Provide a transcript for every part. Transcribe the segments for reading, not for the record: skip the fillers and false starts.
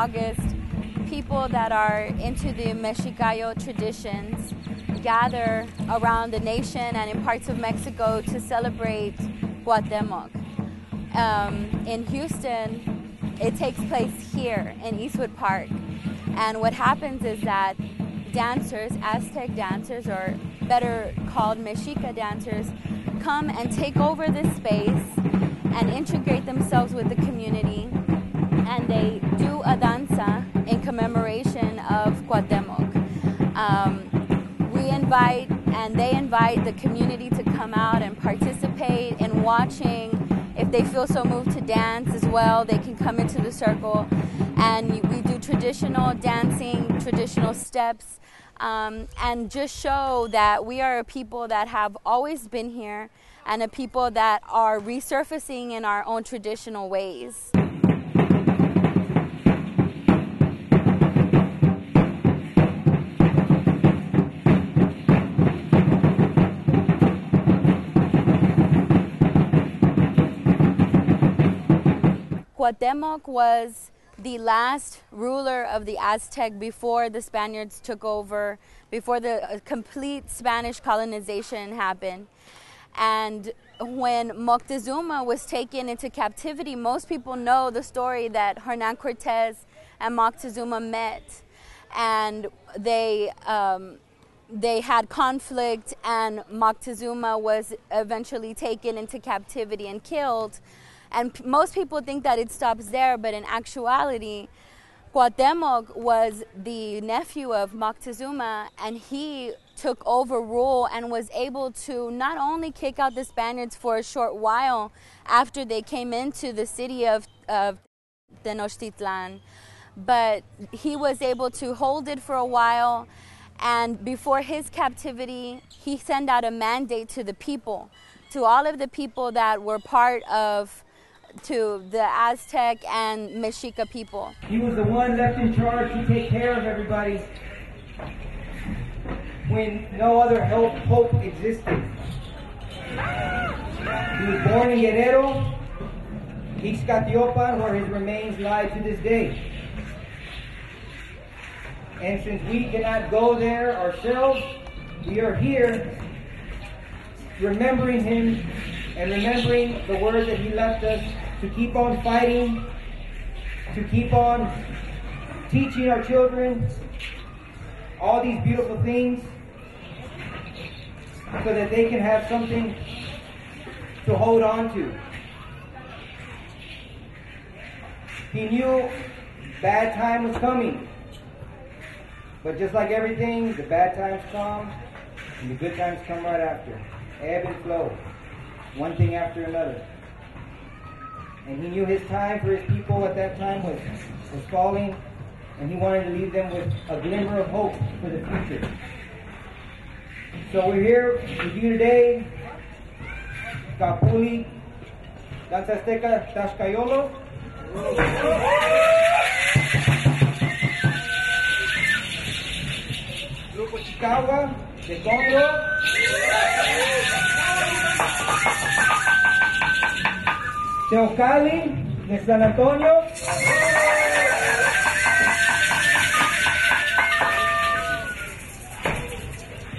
August, people that are into the Mexicayo traditions gather around the nation and in parts of Mexico to celebrate Cuauhtemoc. In Houston, it takes place here in Eastwood Park. And what happens is that dancers, Aztec dancers, or better called Mexica dancers, come and take over this space and integrate themselves with the community. And they do a danza in commemoration of Cuauhtemoc. They invite the community to come out and participate in watching. If they feel so moved to dance as well, they can come into the circle. And we do traditional dancing, traditional steps, and just show that we are a people that have always been here and a people that are resurfacing in our own traditional ways. Cuauhtemoc was the last ruler of the Aztec before the Spaniards took over, before the complete Spanish colonization happened. And when Moctezuma was taken into captivity, most people know the story that Hernan Cortez and Moctezuma met, and they had conflict, and Moctezuma was eventually taken into captivity and killed. And most people think that it stops there, but in actuality, Cuauhtemoc was the nephew of Moctezuma, and he took over rule and was able to not only kick out the Spaniards for a short while after they came into the city of Tenochtitlan, but he was able to hold it for a while. And before his captivity, he sent out a mandate to the people, to all of the people that were part of to the Aztec and Mexica people. He was the one left in charge to take care of everybody when no other hope existed. He was born in Guerrero, Ixcatiopan, where his remains lie to this day. And since we cannot go there ourselves, we are here remembering him and remembering the word that he left us to keep on fighting, to keep on teaching our children all these beautiful things so that they can have something to hold on to. He knew bad time was coming, but just like everything, the bad times come and the good times come right after. Ebb and flow, one thing after another. And he knew his time for his people at that time was falling, and he wanted to leave them with a glimmer of hope for the future. So we're here with you today, Capuli, Danza Azteca Tlaxcayolo. Grupo Chicagua de Congo. Teocalli de San Antonio.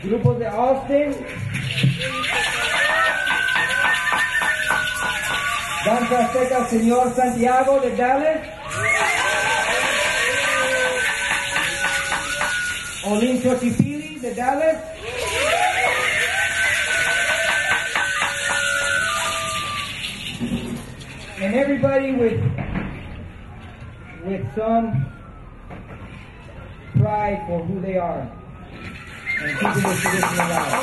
Grupos de Austin. Danza Azteca Señor Santiago de Dallas. Olincho Chipili de Dallas. And everybody with some pride for who they are and keeping this tradition alive.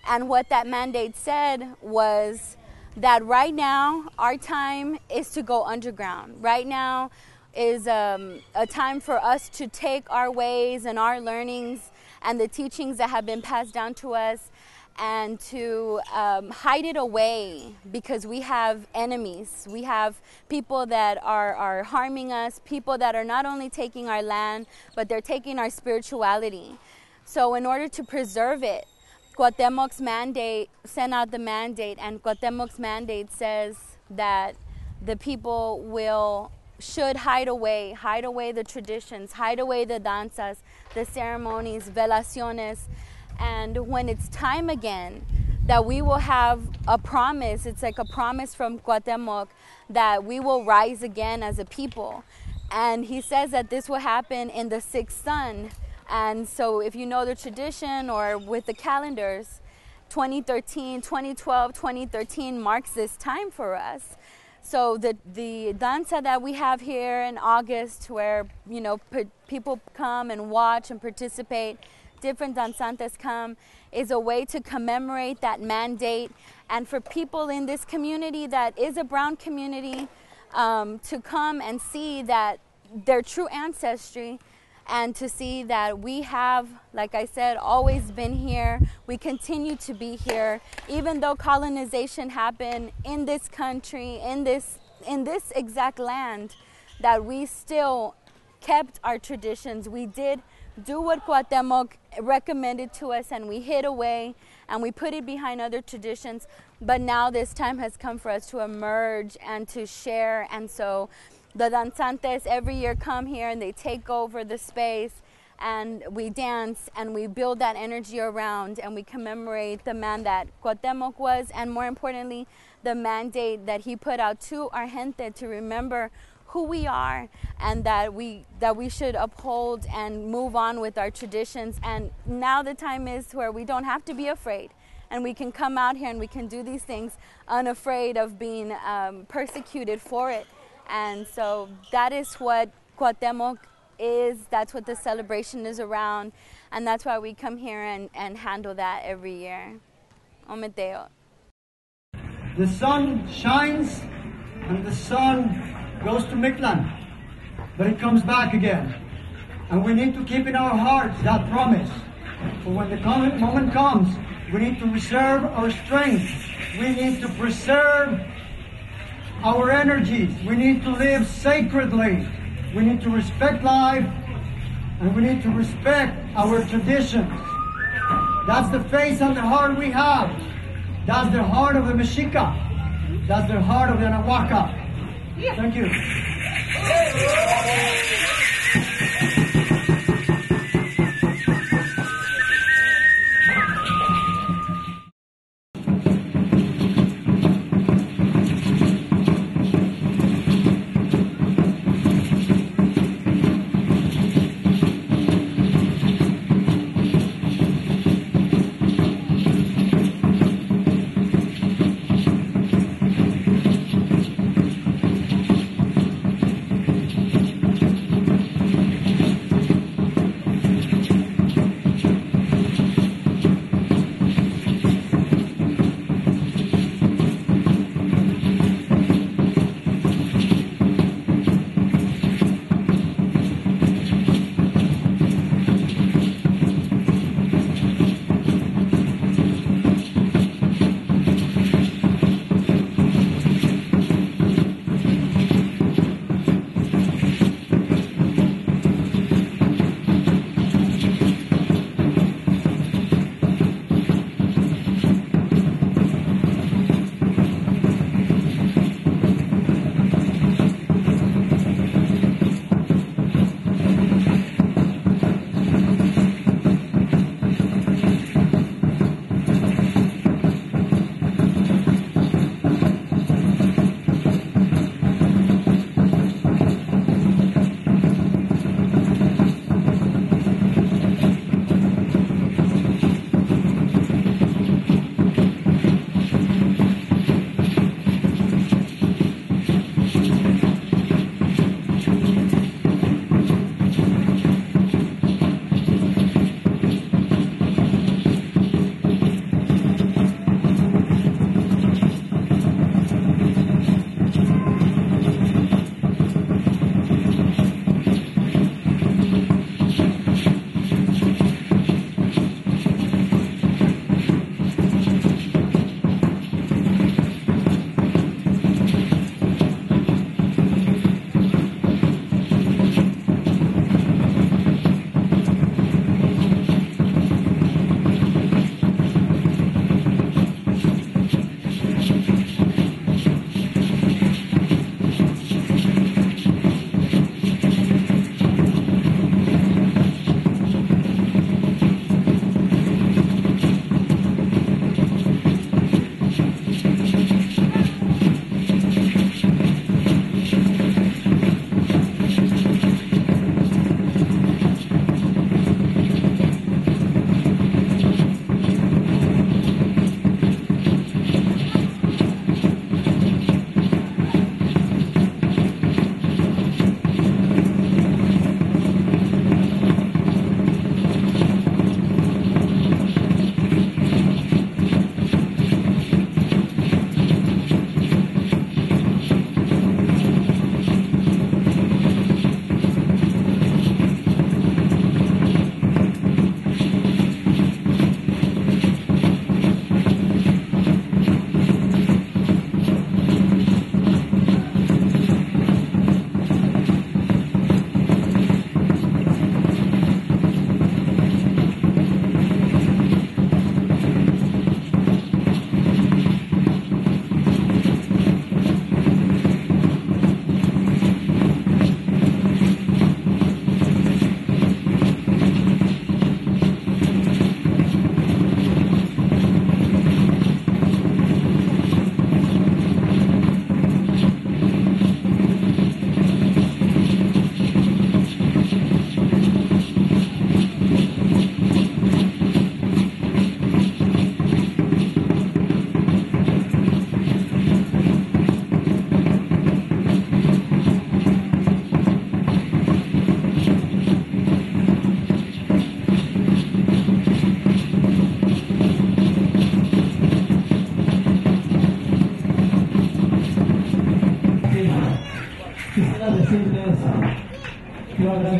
And what that mandate said was that right now our time is to go underground. Right now is a time for us to take our ways and our learnings and the teachings that have been passed down to us and to hide it away, because we have enemies. We have people that are harming us, people that are not only taking our land, but they're taking our spirituality. So in order to preserve it, Cuauhtemoc's mandate sent out the mandate, and Cuauhtemoc's mandate says that the people should hide away the traditions, hide away the danzas, the ceremonies, velaciones. And when it's time again, that we will have a promise. It's like a promise from Cuauhtemoc that we will rise again as a people. And he says that this will happen in the sixth sun. And so if you know the tradition or with the calendars, 2012, 2013 marks this time for us. So the danza that we have here in August, where people come and watch and participate, different danzantes come, is a way to commemorate that mandate, and for people in this community that is a brown community to come and see that their true ancestry, and to see that we have, like I said, always been here. We continue to be here, even though colonization happened in this country, in this exact land, that we still kept our traditions. We did do what Cuauhtemoc recommended to us, and we hid away and we put it behind other traditions. But now this time has come for us to emerge and to share. And so the danzantes every year come here and they take over the space, and we dance and we build that energy around, and we commemorate the man that Cuauhtemoc was, and more importantly, the mandate that he put out to our gente to remember who we are, and that we should uphold and move on with our traditions. And now the time is where we don't have to be afraid, and we can come out here and we can do these things unafraid of being persecuted for it. And so that is what Cuauhtemoc is. That's what the celebration is around, and that's why we come here and handle that every year. Ometeo. The sun shines and the sun goes to Mictlan, but it comes back again. And we need to keep in our hearts that promise. For when the moment comes, we need to reserve our strength. We need to preserve our energies. We need to live sacredly. We need to respect life, and we need to respect our traditions. That's the face and the heart we have. That's the heart of the Mexica. That's the heart of the Anahuaca. Thank you.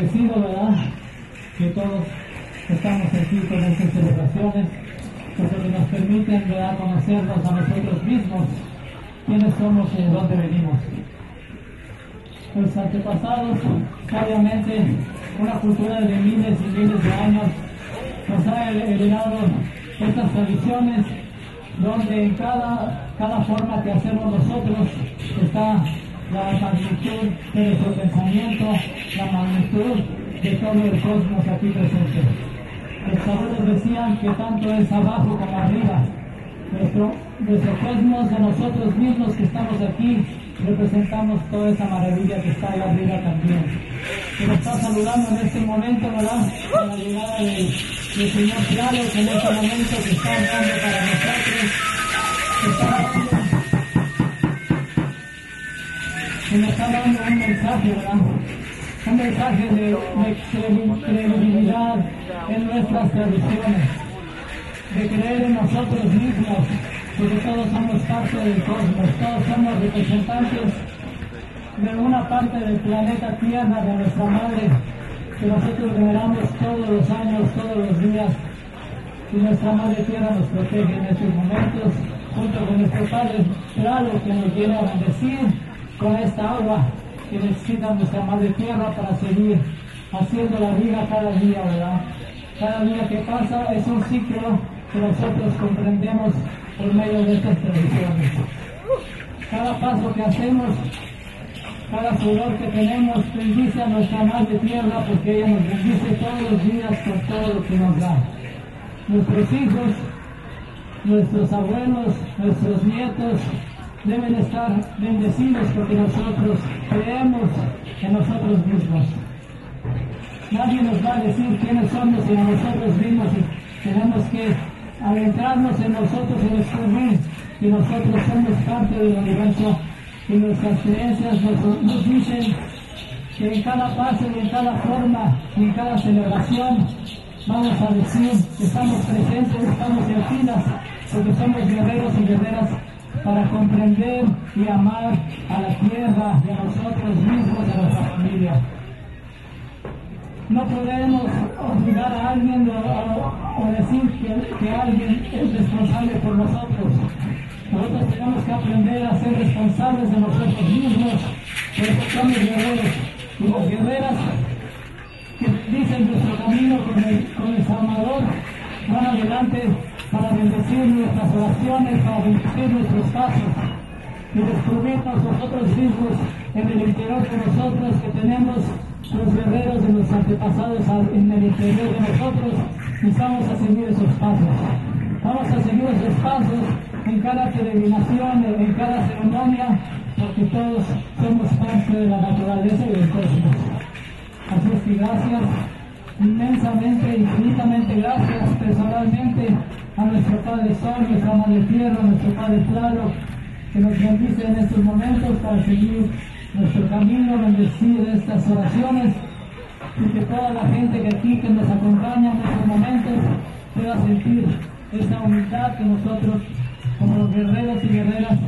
agradecido, ¿verdad?, que todos estamos aquí con estas celebraciones, porque nos permiten, ¿verdad?, conocernos a nosotros mismos, quiénes somos y de dónde venimos. Los antepasados, sabiamente, una cultura de miles y miles de años, nos ha heredado estas tradiciones donde en cada forma que hacemos nosotros está la magnitud de nuestro pensamiento, la magnitud de todo el cosmos aquí presente. Los abuelos decían que tanto es abajo como arriba. Nuestro cosmos, de nosotros mismos que estamos aquí, representamos toda esa maravilla que está ahí arriba también. Que nos está saludando en este momento, ¿verdad?, con la llegada del Señor Claro, que en este momento que está dando para nosotros, que nos está dando un mensaje, ¿verdad?, un mensaje de credibilidad en nuestras tradiciones, de creer en nosotros mismos, porque todos somos parte del cosmos, todos somos representantes de una parte del planeta Tierra, de nuestra madre, que nosotros veneramos todos los años, todos los días, y nuestra madre Tierra nos protege en estos momentos, junto con nuestro Padre Claro, que nos viene a bendecir con esta agua que necesita nuestra madre Tierra para seguir haciendo la vida cada día, ¿verdad? Cada día que pasa es un ciclo que nosotros comprendemos por medio de estas tradiciones. Cada paso que hacemos, cada sudor que tenemos, bendice a nuestra madre Tierra, porque ella nos bendice todos los días con todo lo que nos da. Nuestros hijos, nuestros abuelos, nuestros nietos deben estar bendecidos porque nosotros creemos en nosotros mismos. Nadie nos va a decir quiénes somos sino nosotros mismos, y tenemos que adentrarnos en nosotros y descubrir que nosotros somos parte del universo, y nuestras creencias nos dicen que en cada paso y en cada forma y en cada celebración vamos a decir que estamos presentes, estamos en filas, porque somos guerreros y guerreras para comprender y amar a la tierra y a nosotros mismos, a nuestra familia. No podemos obligar a alguien o decir que alguien es responsable por nosotros. Nosotros tenemos que aprender a ser responsables de nosotros mismos, por eso somos guerreros. Y las guerreras que dicen nuestro camino con el Salvador van adelante para bendecir nuestras oraciones, para bendecir nuestros pasos y descubrirnos nosotros mismos en el interior de nosotros, que tenemos los guerreros de los antepasados en el interior de nosotros, y vamos a seguir esos pasos. Vamos a seguir esos pasos en cada peregrinación, en cada ceremonia, porque todos somos parte de la naturaleza y del cosmos. Así es que gracias, inmensamente, infinitamente gracias personalmente a nuestro Padre Sol, nuestra Madre Tierra, nuestro Padre Claro, que nos bendice en estos momentos para seguir nuestro camino, bendecir estas oraciones, y que toda la gente que aquí que nos acompaña en estos momentos pueda sentir esta humildad que nosotros, como los guerreros y guerreras,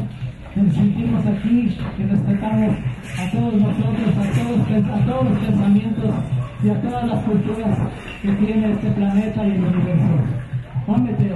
nos sentimos aquí y respetamos a todos nosotros, a todos los pensamientos y a todas las culturas que tiene este planeta y el universo. Ómete.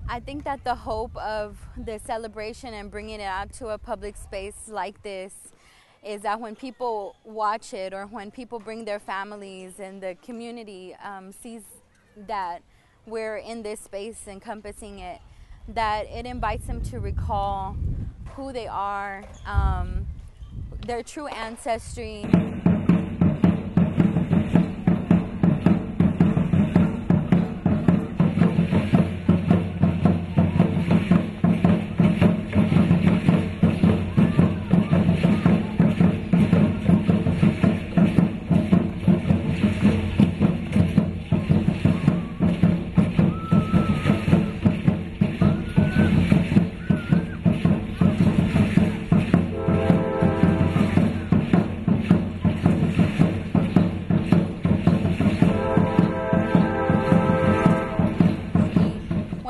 I think that the hope of the celebration and bringing it out to a public space like this is that when people watch it, or when people bring their families and the community sees that we're in this space encompassing it, that it invites them to recall who they are, their true ancestry.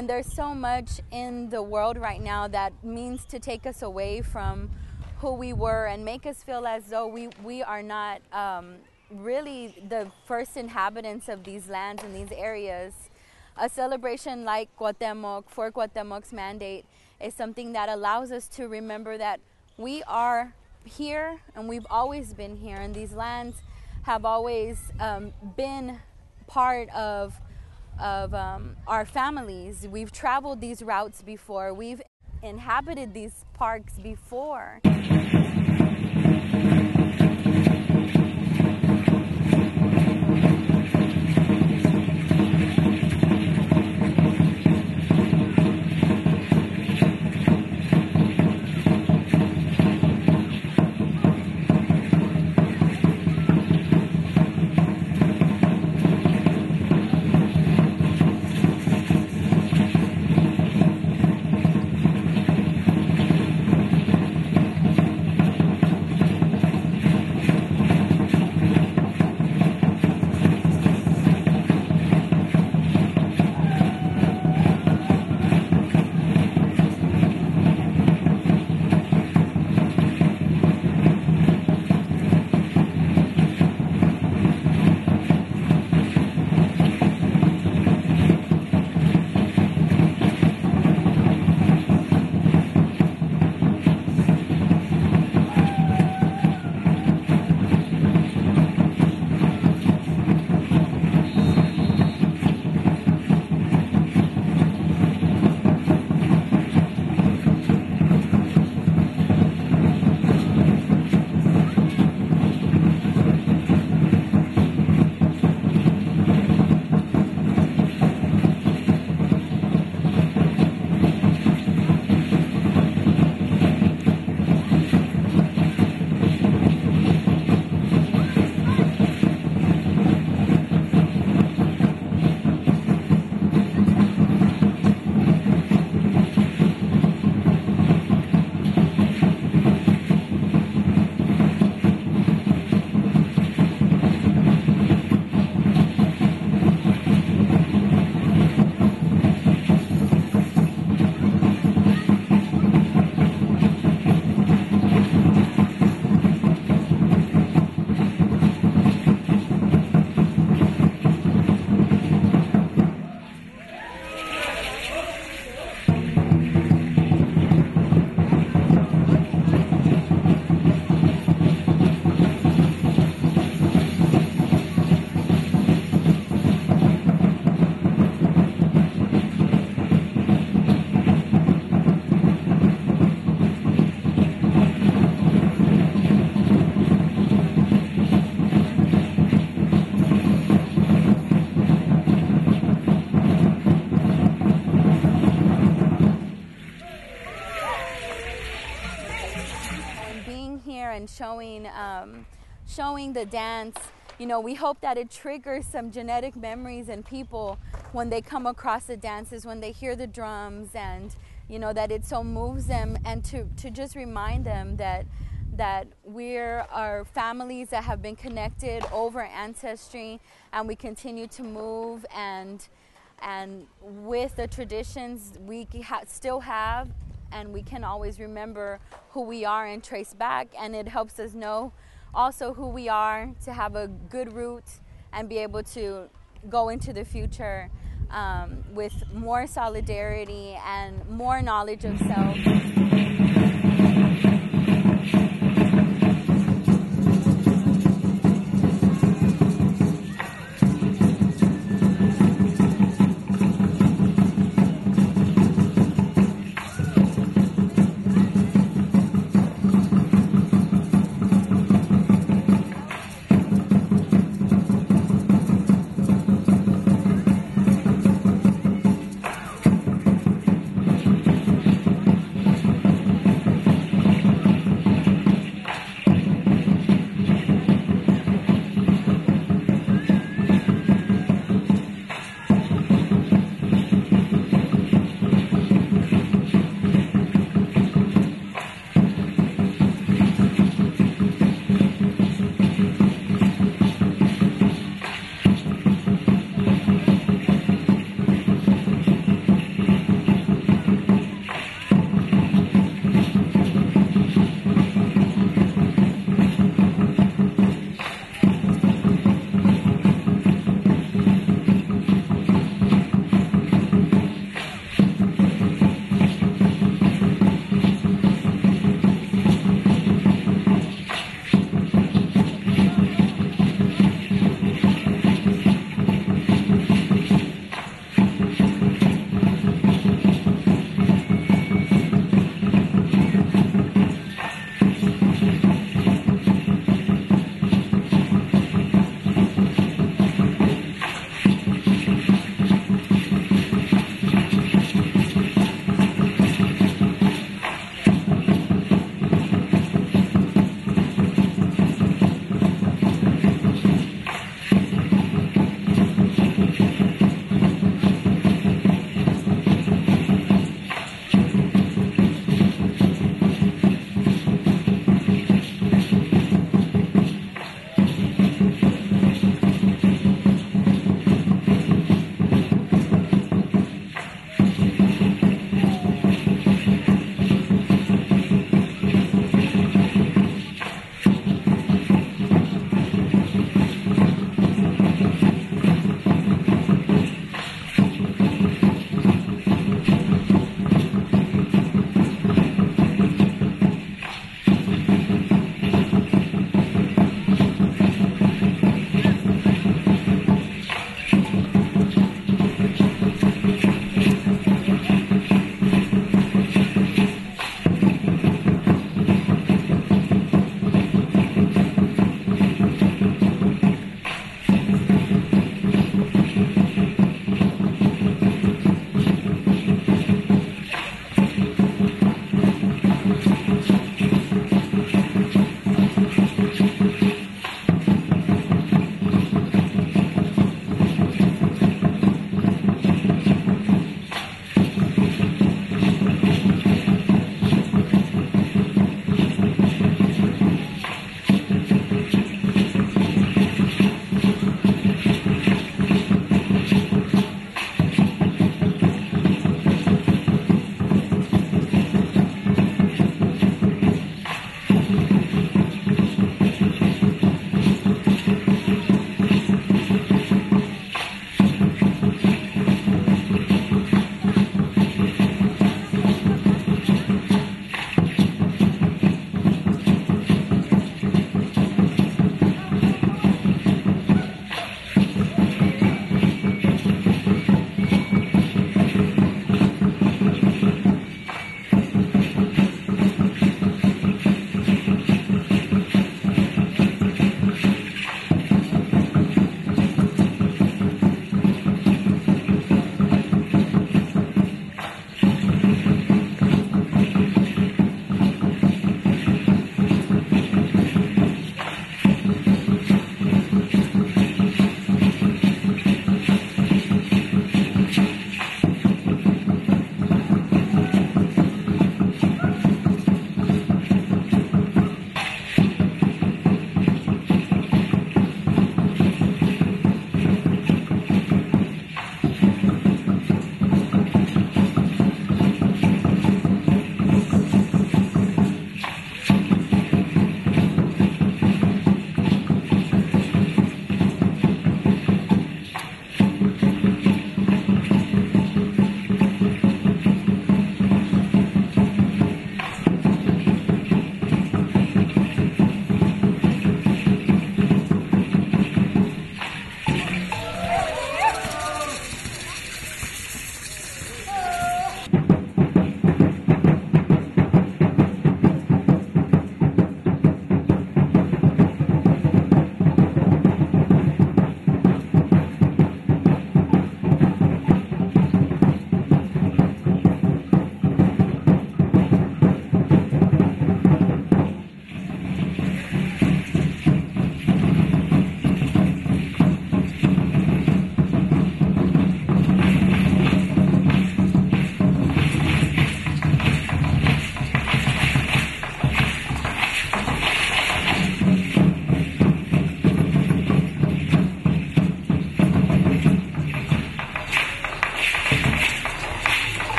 when there's so much in the world right now that means to take us away from who we were and make us feel as though we are not really the first inhabitants of these lands and these areas. A celebration like Cuauhtemoc, for Cuauhtemoc's mandate, is something that allows us to remember that we are here and we've always been here, and these lands have always been part of our families. We've traveled these routes before. We've inhabited these parks before. And showing the dance, we hope that it triggers some genetic memories in people when they come across the dances, when they hear the drums, and that it so moves them, and to just remind them that we're our families that have been connected over ancestry, and we continue to move, and with the traditions we still have, and we can always remember who we are and trace back, and it helps us know also who we are, to have a good root and be able to go into the future with more solidarity and more knowledge of self.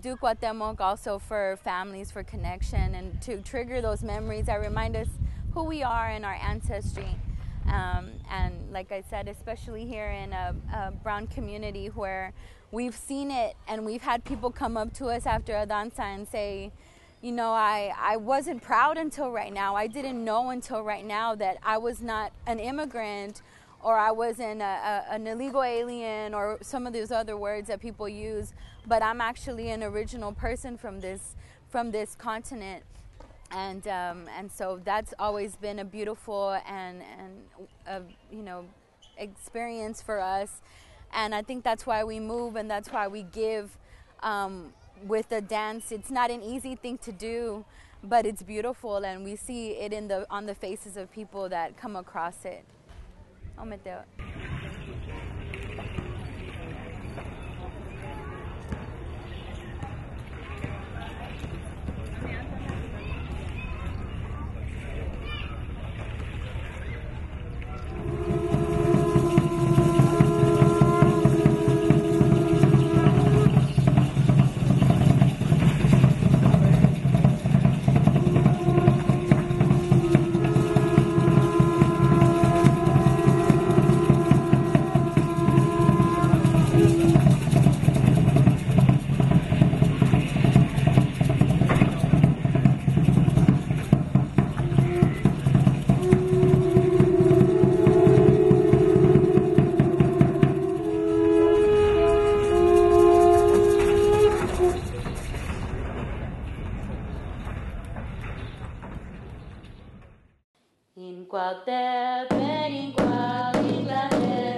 do Cuauhtemoc also for families, for connection, and to trigger those memories that remind us who we are and our ancestry. And like I said, especially here in a brown community where we've seen it, and we've had people come up to us after a danza and say, you know, I wasn't proud until right now. I didn't know until right now that I was not an immigrant, or I wasn't an illegal alien, or some of those other words that people use, but I'm actually an original person from this continent. And so that's always been a beautiful and experience for us. And I think that's why we move, and that's why we give with the dance. It's not an easy thing to do, but it's beautiful, and we see it on the faces of people that come across it. Oh, Mateo. In Cuauhtemoc, in Cuauhtemoc,